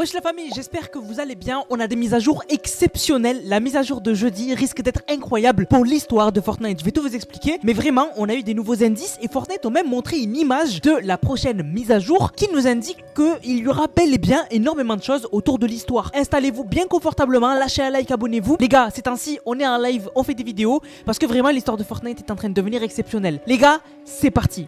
Wesh la famille, j'espère que vous allez bien. On a des mises à jour exceptionnelles. La mise à jour de jeudi risque d'être incroyable pour l'histoire de Fortnite. Je vais tout vous expliquer. Mais vraiment, on a eu des nouveaux indices et Fortnite ont même montré une image de la prochaine mise à jour qui nous indique qu'il y aura bel et bien énormément de choses autour de l'histoire. Installez-vous bien confortablement, lâchez un like, abonnez-vous. Les gars, ces temps-ci, on est en live, on fait des vidéos parce que vraiment l'histoire de Fortnite est en train de devenir exceptionnelle. Les gars, c'est parti.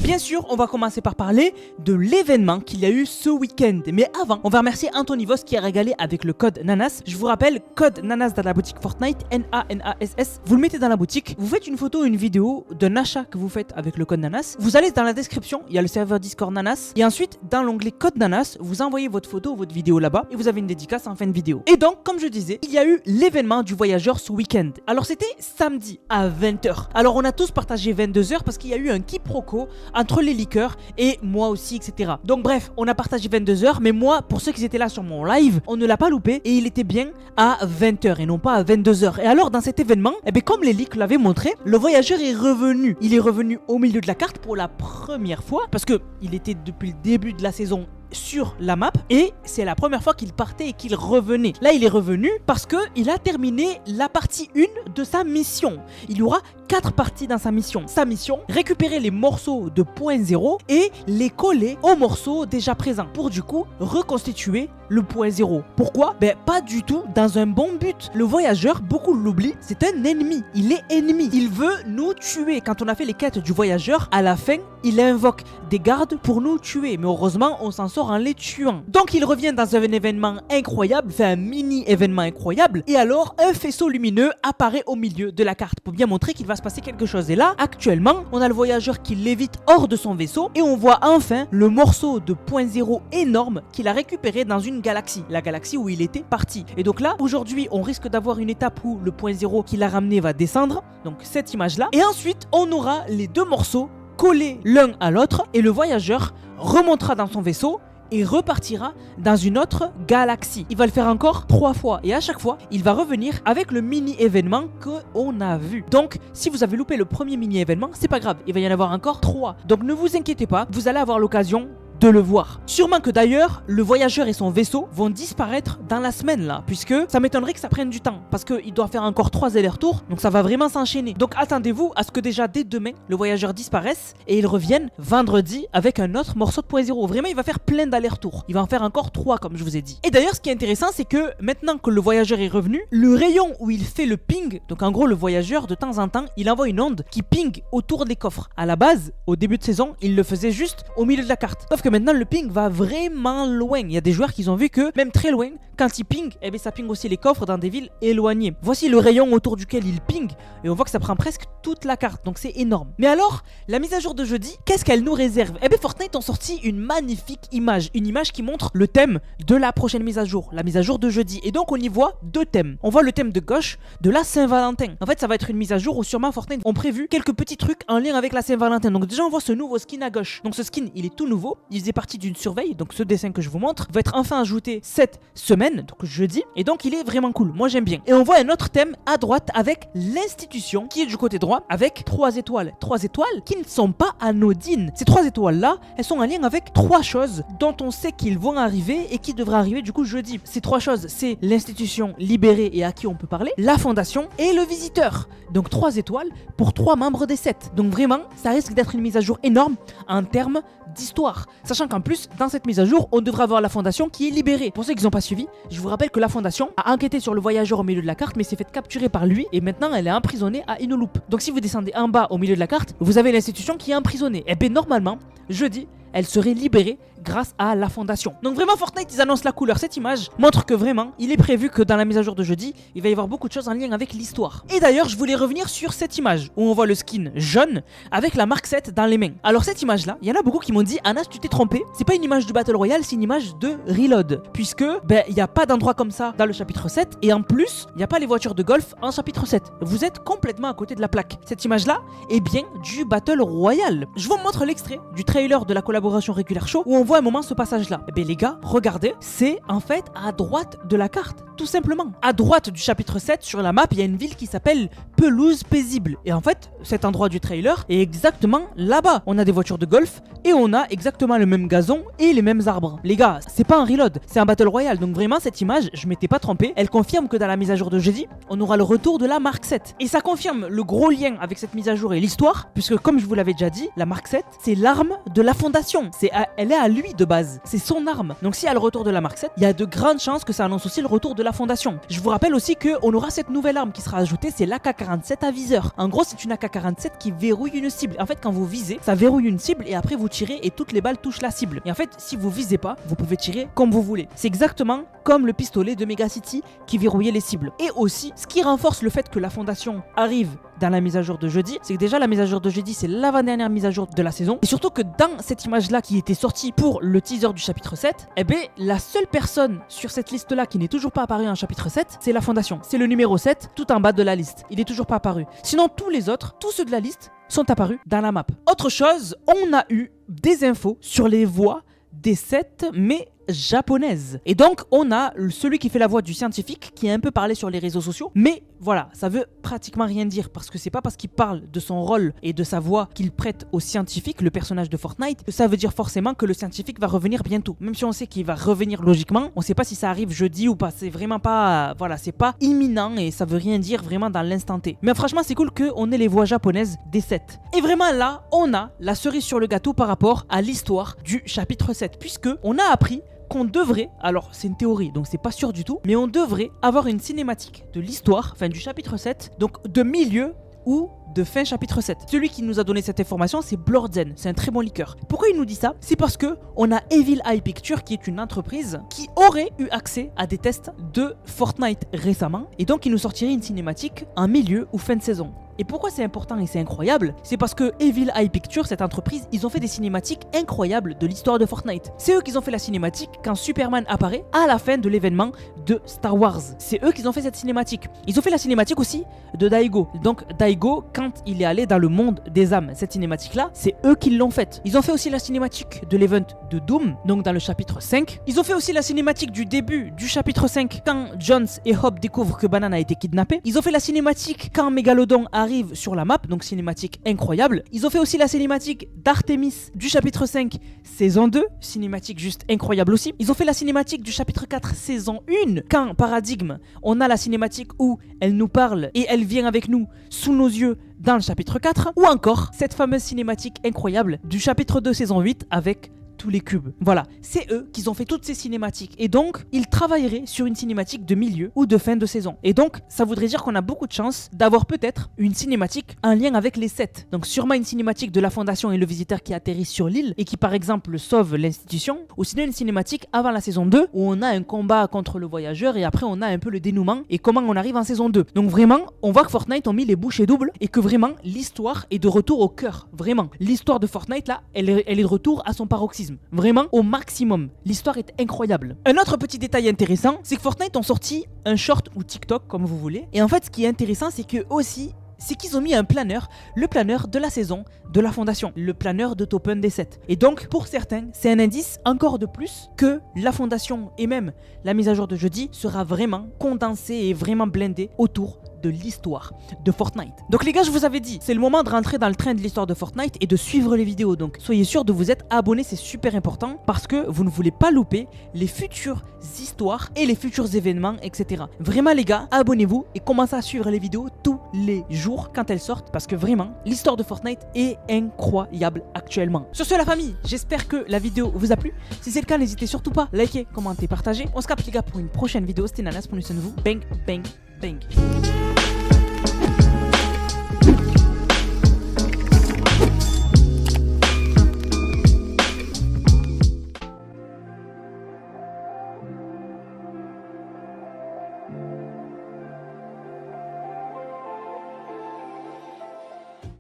Bien sûr, on va commencer par parler de l'événement qu'il y a eu ce week-end. Mais avant, on va remercier Anthony Voss qui a régalé avec le code NANAS. Je vous rappelle, code NANAS dans la boutique Fortnite, N-A-N-A-S-S. Vous le mettez dans la boutique, vous faites une photo ou une vidéo d'un achat que vous faites avec le code NANAS. Vous allez dans la description, il y a le serveur Discord NANAS. Et ensuite, dans l'onglet code NANAS, vous envoyez votre photo ou votre vidéo là-bas et vous avez une dédicace en fin de vidéo. Et donc, comme je disais, il y a eu l'événement du voyageur ce week-end. Alors, c'était samedi à 20h. Alors, on a tous partagé 22h parce qu'il y a eu un quiproquo entre les leakers et moi aussi, etc. Donc bref, on a partagé 22h, mais moi, pour ceux qui étaient là sur mon live, on ne l'a pas loupé et il était bien à 20h et non pas à 22h. Et alors, dans cet événement, comme les leaks l'avaient montré, le voyageur est revenu. Il est revenu au milieu de la carte pour la première fois parce que il était depuis le début de la saison sur la map et c'est la première fois qu'il partait et qu'il revenait. Là, il est revenu parce que il a terminé la partie 1 de sa mission. Il y aura 4 parties dans sa mission. Sa mission, récupérer les morceaux de point 0 et les coller aux morceaux déjà présents pour du coup reconstituer le point 0. Pourquoi? Pas du tout dans un bon but. Le voyageur, beaucoup l'oublient, c'est un ennemi. Il est ennemi. Il veut nous tuer. Quand on a fait les quêtes du voyageur, à la fin, il invoque des gardes pour nous tuer. Mais heureusement, on s'en sort en les tuant. Donc il revient dans un événement incroyable, fait un mini événement incroyable. Et alors, un faisceau lumineux apparaît au milieu de la carte pour bien montrer qu'il va se passer quelque chose. Et là, actuellement, on a le voyageur qui lévite hors de son vaisseau et on voit enfin le morceau de point 0 énorme qu'il a récupéré dans une galaxie, la galaxie où il était parti. Et donc là, aujourd'hui, on risque d'avoir une étape où le point 0 qu'il a ramené va descendre, donc cette image-là. Et ensuite, on aura les deux morceaux collés l'un à l'autre et le voyageur remontera dans son vaisseau et repartira dans une autre galaxie. Il va le faire encore 3 fois et à chaque fois, il va revenir avec le mini-événement qu'on a vu. Donc, si vous avez loupé le premier mini-événement, c'est pas grave, il va y en avoir encore 3. Donc ne vous inquiétez pas, vous allez avoir l'occasion de le voir. Sûrement que d'ailleurs, le voyageur et son vaisseau vont disparaître dans la semaine là, puisque ça m'étonnerait que ça prenne du temps, parce qu'il doit faire encore 3 allers-retours, donc ça va vraiment s'enchaîner. Donc attendez-vous à ce que déjà dès demain, le voyageur disparaisse et il revienne vendredi avec un autre morceau de point 0. Vraiment, il va faire plein d'allers-retours. Il va en faire encore 3 comme je vous ai dit. Et d'ailleurs, ce qui est intéressant, c'est que maintenant que le voyageur est revenu, le rayon où il fait le ping, donc en gros le voyageur de temps en temps, il envoie une onde qui ping autour des coffres. À la base, au début de saison, il le faisait juste au milieu de la carte. Sauf que maintenant le ping va vraiment loin. Il y a des joueurs qui ont vu que même très loin, quand il ping, ça ping aussi les coffres dans des villes éloignées. Voici le rayon autour duquel il ping et on voit que ça prend presque toute la carte, donc c'est énorme. Mais alors, la mise à jour de jeudi, qu'est-ce qu'elle nous réserve? Fortnite ont sorti une magnifique image, une image qui montre le thème de la prochaine mise à jour, la mise à jour de jeudi. Et donc on y voit 2 thèmes. On voit le thème de gauche de la Saint-Valentin. En fait, ça va être une mise à jour où sûrement Fortnite ont prévu quelques petits trucs en lien avec la Saint-Valentin. Donc déjà on voit ce nouveau skin à gauche. Donc ce skin, il est tout nouveau, il faisait partie d'une surveille, donc ce dessin que je vous montre va être enfin ajouté cette semaine, donc jeudi, et donc il est vraiment cool, moi j'aime bien. Et on voit un autre thème à droite avec l'institution qui est du côté droit avec 3 étoiles, 3 étoiles qui ne sont pas anodines. Ces 3 étoiles là, elles sont en lien avec 3 choses dont on sait qu'ils vont arriver et qui devraient arriver du coup jeudi. Ces 3 choses, c'est l'institution libérée et à qui on peut parler, la fondation et le visiteur. Donc 3 étoiles pour 3 membres des 7. Donc vraiment, ça risque d'être une mise à jour énorme en termes d'histoire. Sachant qu'en plus, dans cette mise à jour, on devrait avoir la fondation qui est libérée. Pour ceux qui n'ont pas suivi, je vous rappelle que la fondation a enquêté sur le voyageur au milieu de la carte, mais s'est fait capturer par lui et maintenant elle est emprisonnée à Innoloop. Donc si vous descendez en bas au milieu de la carte, vous avez l'institution qui est emprisonnée. Normalement, jeudi, elle serait libérée grâce à la fondation. Donc vraiment Fortnite, ils annoncent la couleur. Cette image montre que vraiment il est prévu que dans la mise à jour de jeudi, il va y avoir beaucoup de choses en lien avec l'histoire. Et d'ailleurs je voulais revenir sur cette image où on voit le skin jaune avec la marque 7 dans les mains. Alors cette image là, il y en a beaucoup qui m'ont dit Anas, tu t'es trompé, c'est pas une image du Battle Royale, c'est une image de Reload, puisque il n'y a pas d'endroit comme ça dans le chapitre 7 et en plus il n'y a pas les voitures de golf en chapitre 7. Vous êtes complètement à côté de la plaque. Cette image là est bien du Battle Royale. Je vous montre l'extrait du trailer de la collaboration Regular Show où on voit un moment ce passage-là. Eh bien les gars, regardez, c'est en fait à droite de la carte, tout simplement. À droite du chapitre 7, sur la map, il y a une ville qui s'appelle Pelouse Paisible. Et en fait, cet endroit du trailer est exactement là-bas. On a des voitures de golf et on a exactement le même gazon et les mêmes arbres. Les gars, c'est pas un reload, c'est un Battle Royale. Donc vraiment, cette image, je m'étais pas trompé. Elle confirme que dans la mise à jour de jeudi, on aura le retour de la Mark 7. Et ça confirme le gros lien avec cette mise à jour et l'histoire, puisque comme je vous l'avais déjà dit, la Mark 7, c'est l'arme de la fondation. Elle est à lui de base. C'est son arme. Donc s'il y a le retour de la Mark 7, il y a de grandes chances que ça annonce aussi le retour de la fondation. Je vous rappelle aussi qu'on aura cette nouvelle arme qui sera ajoutée, c'est l'AK-47 à viseur. En gros, c'est une AK-47 qui verrouille une cible. En fait, quand vous visez, ça verrouille une cible et après vous tirez et toutes les balles touchent la cible. Et en fait, si vous visez pas, vous pouvez tirer comme vous voulez. C'est exactement comme le pistolet de Mega City qui verrouillait les cibles. Et aussi, ce qui renforce le fait que la fondation arrive dans la mise à jour de jeudi, c'est que déjà la mise à jour de jeudi, c'est l'avant-dernière mise à jour de la saison. Et surtout que dans cette image-là qui était sortie pour le teaser du chapitre 7, eh bien, la seule personne sur cette liste-là qui n'est toujours pas apparue en chapitre 7, c'est la fondation. C'est le numéro 7, tout en bas de la liste. Il est toujours pas apparu. Sinon, tous les autres, tous ceux de la liste, sont apparus dans la map. Autre chose, on a eu des infos sur les voix des 7, mais japonaise. Et donc on a celui qui fait la voix du scientifique qui a un peu parlé sur les réseaux sociaux, mais voilà, ça veut pratiquement rien dire parce que c'est pas parce qu'il parle de son rôle et de sa voix qu'il prête au scientifique, le personnage de Fortnite, que ça veut dire forcément que le scientifique va revenir bientôt. Même si on sait qu'il va revenir logiquement, on sait pas si ça arrive jeudi ou pas. C'est vraiment pas, voilà, c'est pas imminent et ça veut rien dire vraiment dans l'instant T. Mais franchement, c'est cool qu'on ait les voix japonaises des 7. Et vraiment là, on a la cerise sur le gâteau par rapport à l'histoire du chapitre 7, puisque on a appris qu'on devrait, alors c'est une théorie donc c'est pas sûr du tout, mais on devrait avoir une cinématique de l'histoire, enfin du chapitre 7, donc de milieu ou de fin chapitre 7. Celui qui nous a donné cette information, c'est Blordzen, c'est un très bon liqueur. Pourquoi il nous dit ça? C'est parce que on a Evil Eye Pictures qui est une entreprise qui aurait eu accès à des tests de Fortnite récemment et donc il nous sortirait une cinématique en milieu ou fin de saison. Et pourquoi c'est important et c'est incroyable? C'est parce que Evil Eye Pictures, cette entreprise, ils ont fait des cinématiques incroyables de l'histoire de Fortnite. C'est eux qui ont fait la cinématique quand Superman apparaît à la fin de l'événement de Star Wars. C'est eux qui ont fait cette cinématique. Ils ont fait la cinématique aussi de Daigo. Donc Daigo, quand il est allé dans le monde des âmes, cette cinématique-là, c'est eux qui l'ont faite. Ils ont fait aussi la cinématique de l'event de Doom, donc dans le chapitre 5. Ils ont fait aussi la cinématique du début du chapitre 5, quand Jones et Hope découvrent que Banana a été kidnappé. Ils ont fait la cinématique quand Megalodon arrive sur la map, donc cinématique incroyable. Ils ont fait aussi la cinématique d'Artemis du chapitre 5 saison 2, cinématique juste incroyable aussi. Ils ont fait la cinématique du chapitre 4 saison 1, quand Paradigme, on a la cinématique où elle nous parle et elle vient avec nous sous nos yeux dans le chapitre 4, ou encore cette fameuse cinématique incroyable du chapitre 2 saison 8 avec tous les cubes. Voilà, c'est eux qui ont fait toutes ces cinématiques. Et donc, ils travailleraient sur une cinématique de milieu ou de fin de saison. Et donc, ça voudrait dire qu'on a beaucoup de chance d'avoir peut-être une cinématique en lien avec les 7. Donc, sûrement une cinématique de la fondation et le visiteur qui atterrit sur l'île et qui, par exemple, sauve l'institution. Ou sinon, une cinématique avant la saison 2 où on a un combat contre le voyageur et après, on a un peu le dénouement et comment on arrive en saison 2. Donc, vraiment, on voit que Fortnite ont mis les bouchées doubles et que vraiment, l'histoire est de retour au cœur. Vraiment. L'histoire de Fortnite, là, elle est de retour à son paroxysme. Vraiment au maximum. L'histoire est incroyable. Un autre petit détail intéressant, c'est que Fortnite ont sorti un short ou TikTok comme vous voulez. Et en fait, ce qui est intéressant, c'est que aussi, c'est qu'ils ont mis un planeur, le planeur de la saison de la fondation, le planeur de Topen des 7. Et donc, pour certains, c'est un indice encore de plus que la fondation et même la mise à jour de jeudi sera vraiment condensée et vraiment blindée autour de l'histoire de Fortnite. Donc les gars, je vous avais dit, c'est le moment de rentrer dans le train de l'histoire de Fortnite et de suivre les vidéos. Donc soyez sûr de vous être abonné, c'est super important parce que vous ne voulez pas louper les futures histoires et les futurs événements, etc. Vraiment les gars, abonnez-vous et commencez à suivre les vidéos tous les jours quand elles sortent parce que vraiment, l'histoire de Fortnite est incroyable actuellement. Sur ce la famille, j'espère que la vidéo vous a plu. Si c'est le cas, n'hésitez surtout pas à liker, commenter, partager. On se capte les gars pour une prochaine vidéo. C'était Nanas, prenez soin de vous. Bang, bang, bang.